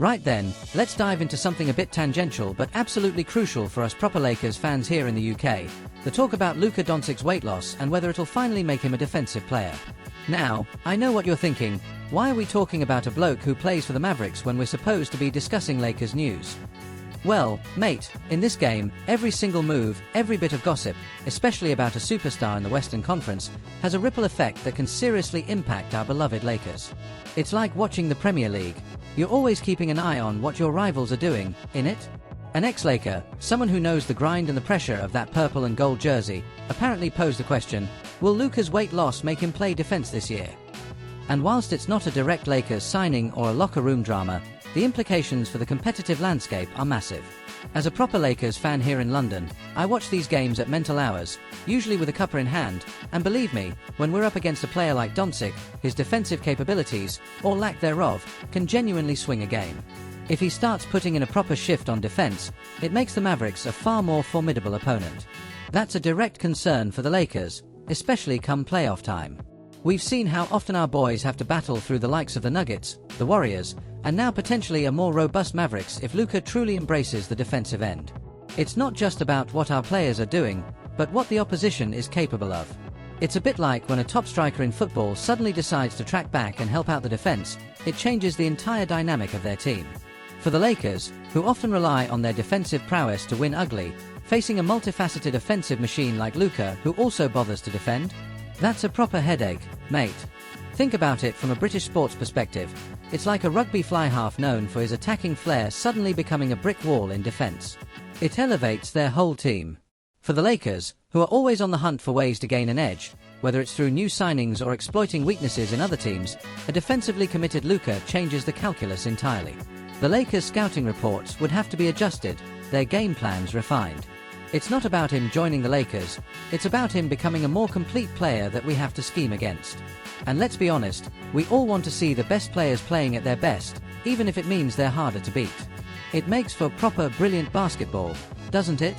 Right then, let's dive into something a bit tangential but absolutely crucial for us proper Lakers fans here in the UK. The talk about Luka Doncic'S weight loss and whether it'll finally make him a defensive player. Now, I know what you're thinking. Why are we talking about a bloke who plays for the Mavericks when we're supposed to be discussing Lakers news? Well, mate, in this game, every single move, every bit of gossip, especially about a superstar in the Western Conference, has a ripple effect that can seriously impact our beloved Lakers. It's like watching the Premier League. You're always keeping an eye on what your rivals are doing, innit? An ex-Laker, someone who knows the grind and the pressure of that purple and gold jersey, apparently posed the question, will Luka's weight loss make him play defense this year? And whilst it's not a direct Lakers signing or a locker room drama, the implications for the competitive landscape are massive. As a proper Lakers fan here in London, I watch these games at mental hours, usually with a cuppa in hand, and believe me, when we're up against a player like Doncic, his defensive capabilities, or lack thereof, can genuinely swing a game. If he starts putting in a proper shift on defense, it makes the Mavericks a far more formidable opponent. That's a direct concern for the Lakers, especially come playoff time. We've seen how often our boys have to battle through the likes of the Nuggets, the Warriors, and now potentially a more robust Mavericks if Luka truly embraces the defensive end. It's not just about what our players are doing, but what the opposition is capable of. It's a bit like when a top striker in football suddenly decides to track back and help out the defense, it changes the entire dynamic of their team. For the Lakers, who often rely on their defensive prowess to win ugly, facing a multifaceted offensive machine like Luka who also bothers to defend? That's a proper headache, mate. Think about it from a British sports perspective. It's like a rugby fly-half known for his attacking flair suddenly becoming a brick wall in defense. It elevates their whole team. For the Lakers, who are always on the hunt for ways to gain an edge, whether it's through new signings or exploiting weaknesses in other teams, a defensively committed Luka changes the calculus entirely. The Lakers' scouting reports would have to be adjusted, their game plans refined. It's not about him joining the Lakers, it's about him becoming a more complete player that we have to scheme against. And let's be honest, we all want to see the best players playing at their best, even if it means they're harder to beat. It makes for proper brilliant basketball, doesn't it?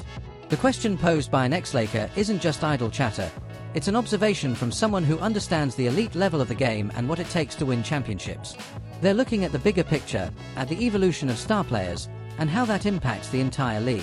The question posed by an ex-Laker isn't just idle chatter, it's an observation from someone who understands the elite level of the game and what it takes to win championships. They're looking at the bigger picture, at the evolution of star players, and how that impacts the entire league.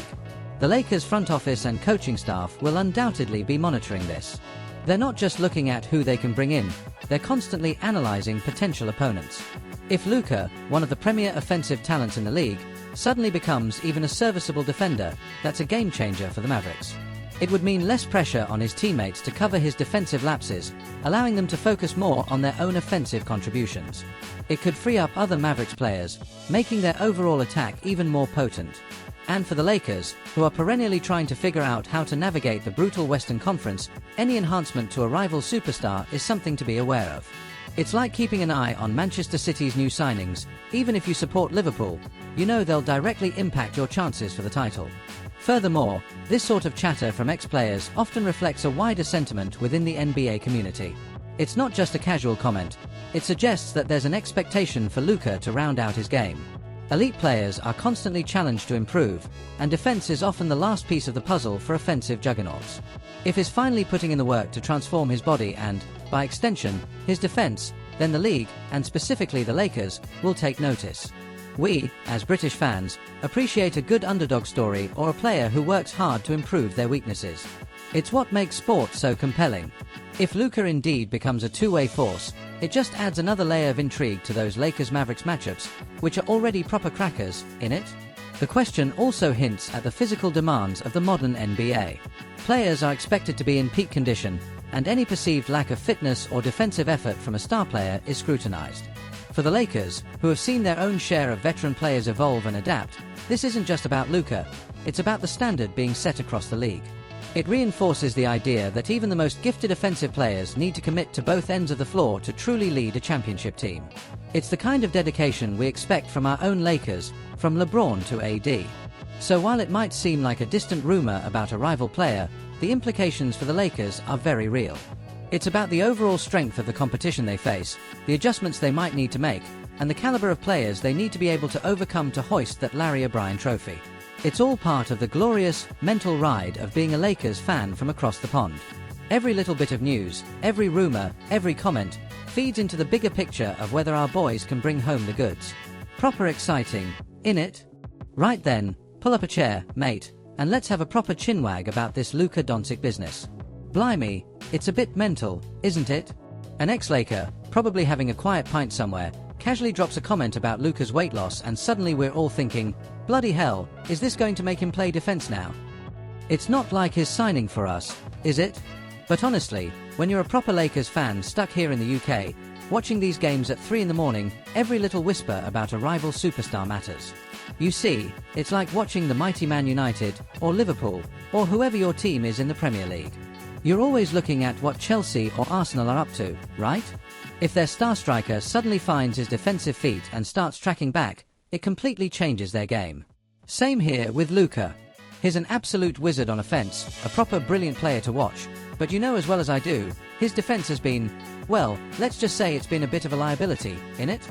The Lakers' front office and coaching staff will undoubtedly be monitoring this. They're not just looking at who they can bring in, they're constantly analyzing potential opponents. If Luka, one of the premier offensive talents in the league, suddenly becomes even a serviceable defender, that's a game changer for the Mavericks. It would mean less pressure on his teammates to cover his defensive lapses, allowing them to focus more on their own offensive contributions. It could free up other Mavericks players, making their overall attack even more potent. And for the Lakers, who are perennially trying to figure out how to navigate the brutal Western Conference, any enhancement to a rival superstar is something to be aware of. It's like keeping an eye on Manchester City's new signings. Even if you support Liverpool, you know they'll directly impact your chances for the title. Furthermore, this sort of chatter from ex-players often reflects a wider sentiment within the NBA community. It's not just a casual comment, it suggests that there's an expectation for Luka to round out his game. Elite players are constantly challenged to improve, and defense is often the last piece of the puzzle for offensive juggernauts. If he's finally putting in the work to transform his body and, by extension, his defense, then the league, and specifically the Lakers, will take notice. We, as British fans, appreciate a good underdog story or a player who works hard to improve their weaknesses. It's what makes sport so compelling. If Luka indeed becomes a two-way force, it just adds another layer of intrigue to those Lakers-Mavericks matchups, which are already proper crackers, innit? The question also hints at the physical demands of the modern NBA. Players are expected to be in peak condition, and any perceived lack of fitness or defensive effort from a star player is scrutinized. For the Lakers, who have seen their own share of veteran players evolve and adapt, this isn't just about Luka, it's about the standard being set across the league. It reinforces the idea that even the most gifted offensive players need to commit to both ends of the floor to truly lead a championship team. It's the kind of dedication we expect from our own Lakers, from LeBron to AD. So while it might seem like a distant rumor about a rival player, the implications for the Lakers are very real. It's about the overall strength of the competition they face, the adjustments they might need to make, and the caliber of players they need to be able to overcome to hoist that Larry O'Brien trophy. It's all part of the glorious, mental ride of being a Lakers fan from across the pond. Every little bit of news, every rumor, every comment, feeds into the bigger picture of whether our boys can bring home the goods. Proper exciting, innit? Right then, pull up a chair, mate, and let's have a proper chinwag about this Luka Doncic business. Blimey, it's a bit mental, isn't it? An ex-Laker, probably having a quiet pint somewhere, casually drops a comment about Luka's weight loss, and suddenly we're all thinking, bloody hell, is this going to make him play defense now? It's not like his signing for us, is it? But honestly, when you're a proper Lakers fan stuck here in the UK, watching these games at 3 in the morning, every little whisper about a rival superstar matters. You see, it's like watching the mighty Man United, or Liverpool, or whoever your team is in the Premier League. You're always looking at what Chelsea or Arsenal are up to, right? If their star striker suddenly finds his defensive feet and starts tracking back, it completely changes their game. Same here with Luka. He's an absolute wizard on offense, a proper brilliant player to watch, but you know as well as I do, his defense has been, well, let's just say it's been a bit of a liability, innit?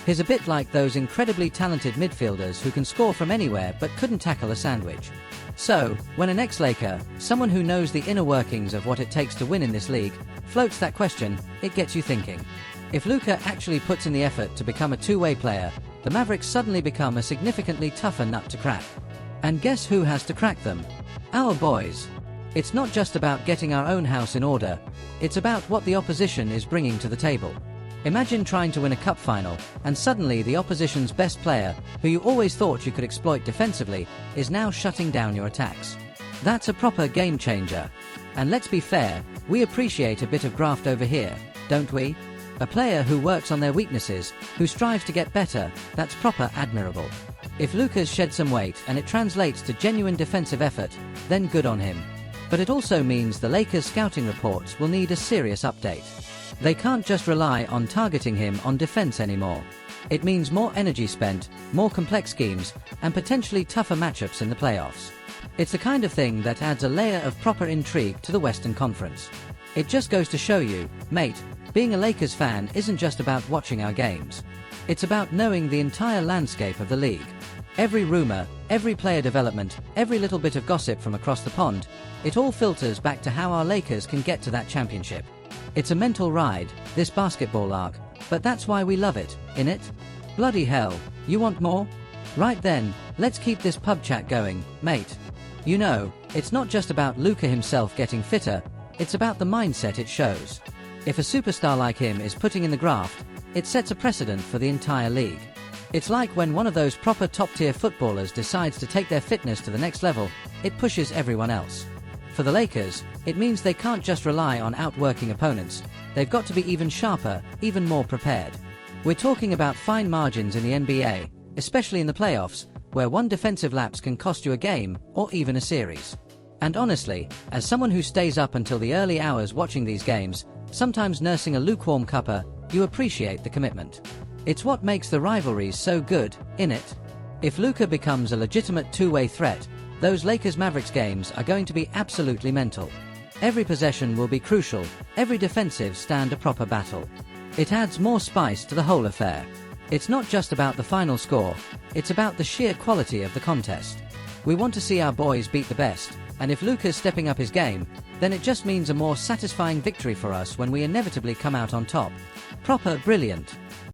He's a bit like those incredibly talented midfielders who can score from anywhere but couldn't tackle a sandwich. So, when an ex-Laker, someone who knows the inner workings of what it takes to win in this league, floats that question, it gets you thinking. If Luka actually puts in the effort to become a two-way player, the Mavericks suddenly become a significantly tougher nut to crack. And guess who has to crack them? Our boys. It's not just about getting our own house in order, it's about what the opposition is bringing to the table. Imagine trying to win a cup final, and suddenly the opposition's best player, who you always thought you could exploit defensively, is now shutting down your attacks. That's a proper game changer. And let's be fair, we appreciate a bit of graft over here, don't we? A player who works on their weaknesses, who strives to get better, that's proper admirable. If Luka's shed some weight and it translates to genuine defensive effort, then good on him. But it also means the Lakers' scouting reports will need a serious update. They can't just rely on targeting him on defense anymore. It means more energy spent, more complex schemes, and potentially tougher matchups in the playoffs. It's the kind of thing that adds a layer of proper intrigue to the Western Conference. It just goes to show you, mate, being a Lakers fan isn't just about watching our games. It's about knowing the entire landscape of the league. Every rumor, every player development, every little bit of gossip from across the pond, it all filters back to how our Lakers can get to that championship. It's a mental ride, this basketball arc, but that's why we love it, innit? Bloody hell, you want more? Right then, let's keep this pub chat going, mate. You know, it's not just about Luka himself getting fitter, it's about the mindset it shows. If a superstar like him is putting in the graft, it sets a precedent for the entire league. It's like when one of those proper top-tier footballers decides to take their fitness to the next level, it pushes everyone else. For the Lakers, it means they can't just rely on outworking opponents, they've got to be even sharper, even more prepared. We're talking about fine margins in the NBA, especially in the playoffs, where one defensive lapse can cost you a game, or even a series. And honestly, as someone who stays up until the early hours watching these games, sometimes nursing a lukewarm cuppa, you appreciate the commitment. It's what makes the rivalries so good, innit? If Luka becomes a legitimate two-way threat, those Lakers-Mavericks games are going to be absolutely mental. Every possession will be crucial, every defensive stand a proper battle. It adds more spice to the whole affair. It's not just about the final score, it's about the sheer quality of the contest. We want to see our boys beat the best, and if Luka's stepping up his game, then it just means a more satisfying victory for us when we inevitably come out on top. Proper brilliant.